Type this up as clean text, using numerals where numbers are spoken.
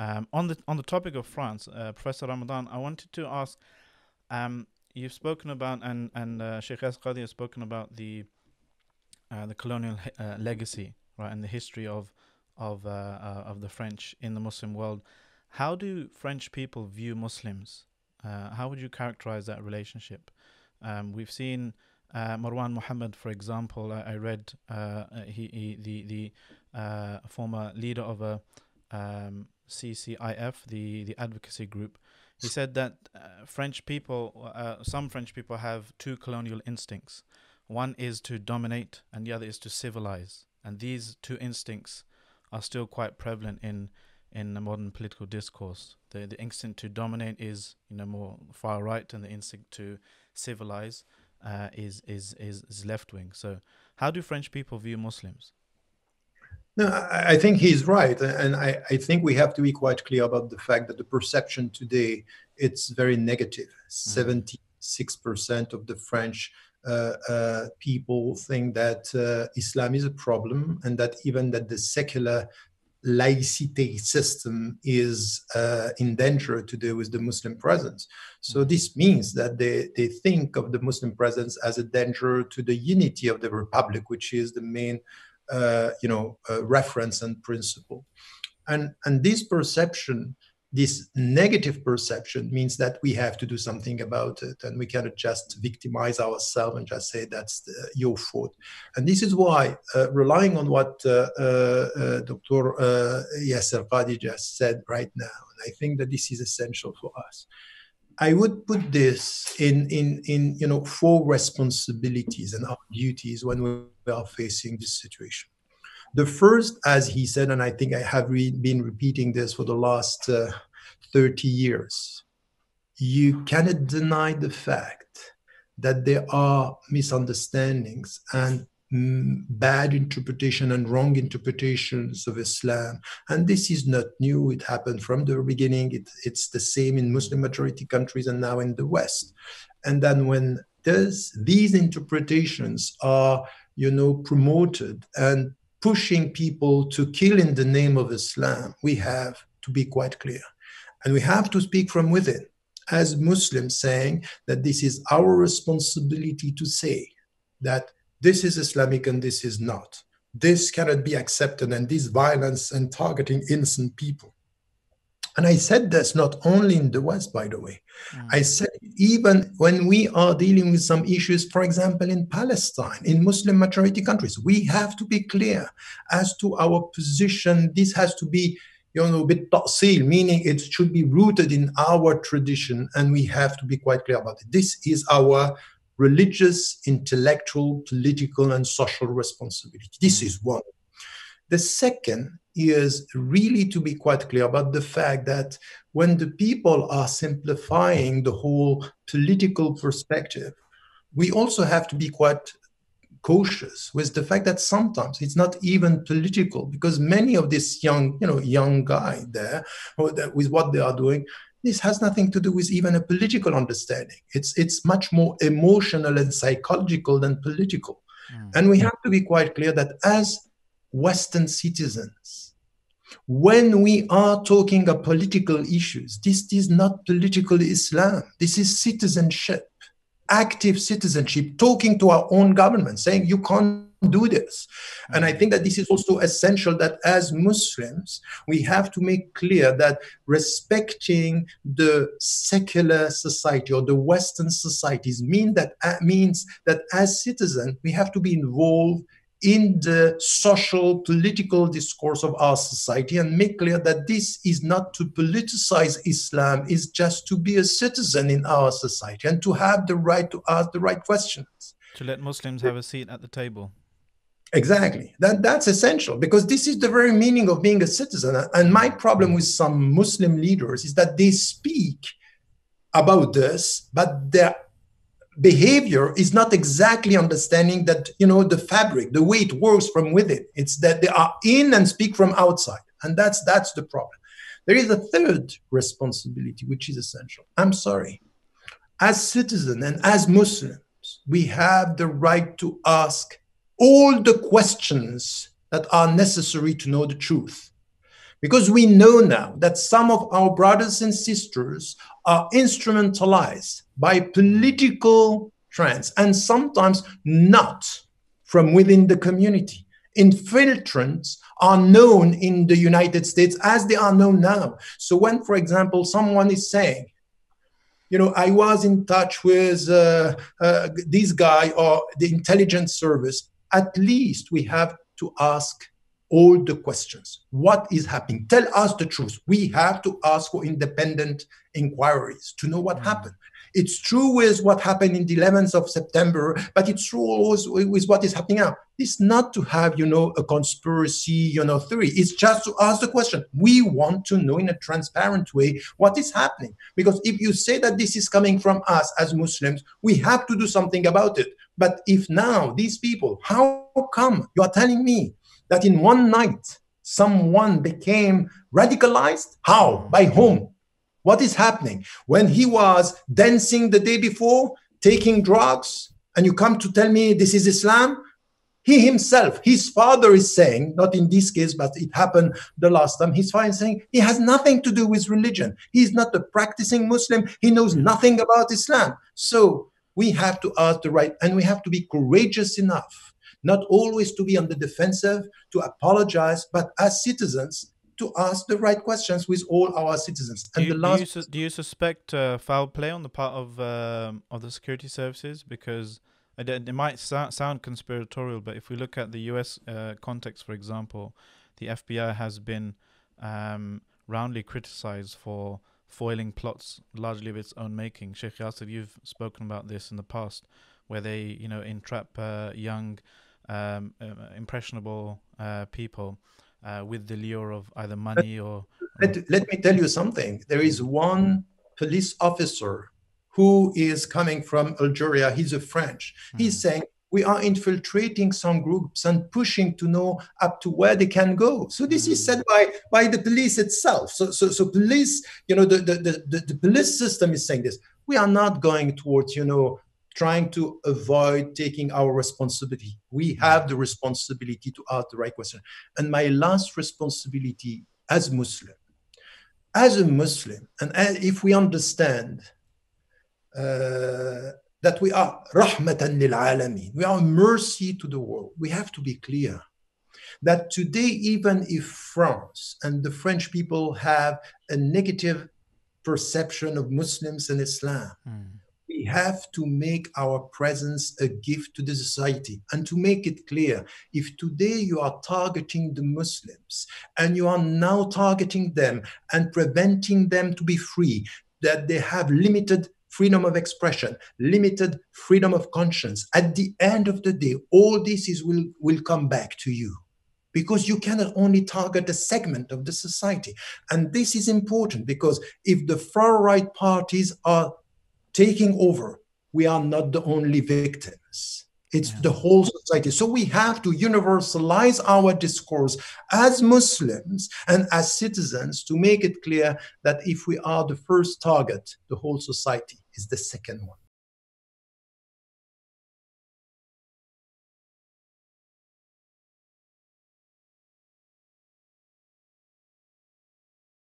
On the topic of France, Professor Ramadan, I wanted to ask. You've spoken about and Sheikh Qadhi has spoken about the colonial legacy, right, and the history of the French in the Muslim world. How do French people view Muslims? How would you characterize that relationship? We've seen Marwan Mohammed, for example. I read the former leader of a CCIF, the advocacy group. He said that some French people have two colonial instincts. One is to dominate, and the other is to civilize. And these two instincts are still quite prevalent in the modern political discourse. The instinct to dominate is more far right, and the instinct to civilize is left wing. So, how do French people view Muslims? No, I think he's right. And I think we have to be quite clear about the fact that the perception today, it's very negative. 76% of the French people think that Islam is a problem, and that even that the secular laicite system is in danger today with the Muslim presence. So this means that they think of the Muslim presence as a danger to the unity of the Republic, which is the main reference and principle. And this perception, this negative perception, means that we have to do something about it, and we cannot just victimize ourselves and just say that's your fault. And this is why, relying on what Dr. Yasir Qadhi just said right now, and I think that this is essential for us. I would put this in four responsibilities and our duties when we are facing this situation. The first, as he said, and I think I have been repeating this for the last 30 years, you cannot deny the fact that there are misunderstandings and bad interpretation and wrong interpretations of Islam. And this is not new. It happened from the beginning. It's the same in Muslim majority countries and now in the West. And then when these interpretations are, promoted and pushing people to kill in the name of Islam, we have to be quite clear. And we have to speak from within as Muslims, saying that this is our responsibility to say that this is Islamic and this is not. This cannot be accepted, and this violence and targeting innocent people. And I said this not only in the West, by the way. I said even when we are dealing with some issues, for example, in Palestine, in Muslim majority countries, we have to be clear as to our position. This has to be, bit ta'sil, meaning it should be rooted in our tradition, and we have to be quite clear about it. This is our religious, intellectual, political, and social responsibility. This is one. The second is really to be quite clear about the fact that when the people are simplifying the whole political perspective, we also have to be quite cautious with the fact that sometimes it's not even political, because many of this young guy there, with what they are doing, this has nothing to do with even a political understanding. It's much more emotional and psychological than political. And we have to be quite clear that as Western citizens, when we are talking of political issues, this is not political Islam. This is citizenship, active citizenship, talking to our own government, saying you can't do this. And I think that this is also essential, that as Muslims, we have to make clear that respecting the secular society or the Western societies means that as citizens, we have to be involved in the social, political discourse of our society and make clear that this is not to politicize Islam, it's just to be a citizen in our society and to have the right to ask the right questions. To let Muslims have a seat at the table. Exactly. That's essential, because this is the very meaning of being a citizen. And my problem with some Muslim leaders is that they speak about this, but their behavior is not exactly understanding that, the fabric, the way it works from within. It's that they are in and speak from outside. And that's the problem. There is a third responsibility, which is essential. I'm sorry. As citizens and as Muslims, we have the right to ask all the questions that are necessary to know the truth. Because we know now that some of our brothers and sisters are instrumentalized by political trends and sometimes not from within the community. Infiltrants are known in the United States as they are known now. So when, for example, someone is saying, I was in touch with this guy or the intelligence service, at least we have to ask all the questions. What is happening? Tell us the truth. We have to ask for independent inquiries to know what happened. It's true with what happened in the 11th of September, but it's true also with what is happening now. It's not to have, a conspiracy, theory. It's just to ask the question. We want to know in a transparent way what is happening. Because if you say that this is coming from us as Muslims, we have to do something about it. But if now these people, how come you are telling me that in one night someone became radicalized? How? By whom? What is happening? When he was dancing the day before, taking drugs, and you come to tell me this is Islam? He himself, his father is saying, not in this case, but it happened the last time, his father is saying he has nothing to do with religion. He's not a practicing Muslim. He knows nothing about Islam. So we have to ask the right, and we have to be courageous enough, not always to be on the defensive, to apologize, but as citizens, to ask the right questions with all our citizens. Do you suspect foul play on the part of the security services? Because it might sound conspiratorial, but if we look at the U.S. Context, for example, the FBI has been roundly criticized for foiling plots largely of its own making. Shaykh Yasir, you've spoken about this in the past, where they entrap young, impressionable people with the lure of either money or... Let me tell you something. There is one police officer who is coming from Algeria. He's a French. He's saying, we are infiltrating some groups and pushing to know up to where they can go. So this is said by the police itself. So police, the police system is saying this. We are not going towards, trying to avoid taking our responsibility. We have the responsibility to ask the right question. And my last responsibility as a Muslim, and if we understand that we are rahmatan lil alamin, we are mercy to the world, we have to be clear that today, even if France and the French people have a negative perception of Muslims and Islam, we have to make our presence a gift to the society. And to make it clear, if today you are targeting the Muslims and you are now targeting them and preventing them to be free, that they have limited freedom of expression, limited freedom of conscience, at the end of the day, all this will come back to you. Because you cannot only target a segment of the society. And this is important because if the far-right parties are taking over, we are not the only victims. It's the whole society. So we have to universalize our discourse as Muslims and as citizens to make it clear that if we are the first target, the whole society is the second one.